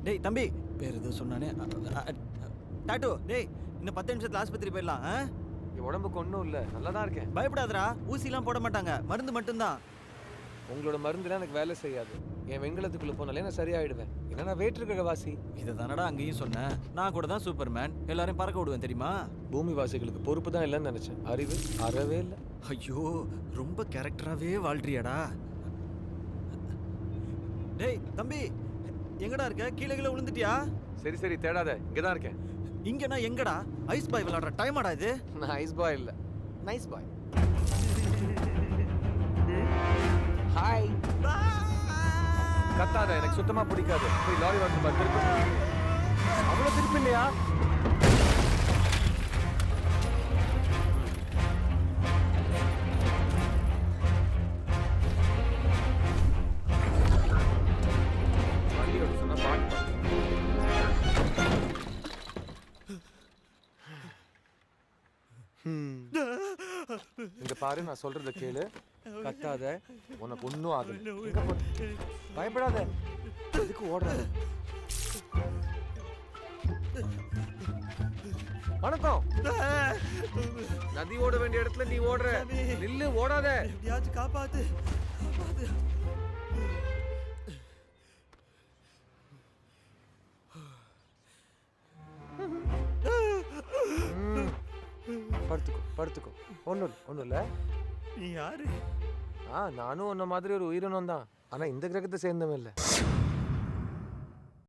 டேய் தம்பி பேர் எதுவும் சொன்னானே டாட்டு டேய் இன்னும் 10 நிமிஷத்துல ஆஸ்பத்திரி போயிடலாம். என் உடம்புக்கு ஒன்றும் இல்லை, நல்லா தான் இருக்கேன். பயப்படாதடா, ஊசிலாம் போட மாட்டாங்க, மருந்து மட்டும்தான். உங்களோட மருந்துலாம் எனக்கு வேலை செய்யாது. என் வெங்கலத்துக்குள்ள போனாலே நான் சரியாயிடுவேன். ஏன்னா நான் வேற்றுக்கிற வாசி. இதை தானடா அங்கேயும் சொன்னேன். நான் கூட தான் சூப்பர்மேன், எல்லாரையும் பறக்க விடுவேன் தெரியுமா? பூமி வாசிகளுக்கு பொறுப்பு தான் இல்லைன்னு நினைச்சேன். அறிவு அறவே இல்லை. ஐயோ ரொம்ப கேரக்டராகவே வாழ்றியாடா. டேய் தம்பி எங்கடா இருக்க? கீழே கீழே விழுந்துட்டியா? சரி சரி தேடாத, இங்கே தான் இருக்கேன். இங்கனா எங்கடா? ஐஸ் பாய் விளையாடுற டைம் ஆடா இது. நான் ஐஸ் பாய் இல்லை, நைஸ் பாய். ஹாய். கத்தாத, எனக்கு சுத்தமா பிடிக்காது. போய் லாரி வந்து திருப்பி. அவ்வளோ திருப்பி இல்லையா? வண்டியோட சொன்னா பாட்டு. இங்க பாரு, நான் சொல்றத கேளு. கத்தாத, உனக்கு ஒன்னும் ஆகல. பயப்படாத. எதுக்கு ஓடுறாத? வணக்கம். நதி ஓட வேண்டிய இடத்துல நீ ஓடுற. நில்லு, ஓடாத. எப்படியாச்சும் காப்பாத்து. படுத்துக்கோ படுத்துக்கோ. ஒன்றும் இல்லை. நீ யாரு? நானும் உன்ன மாதிரி ஒரு உயிரினம் தான். ஆனா இந்த கிரகத்தை சேர்ந்தவன் இல்லை.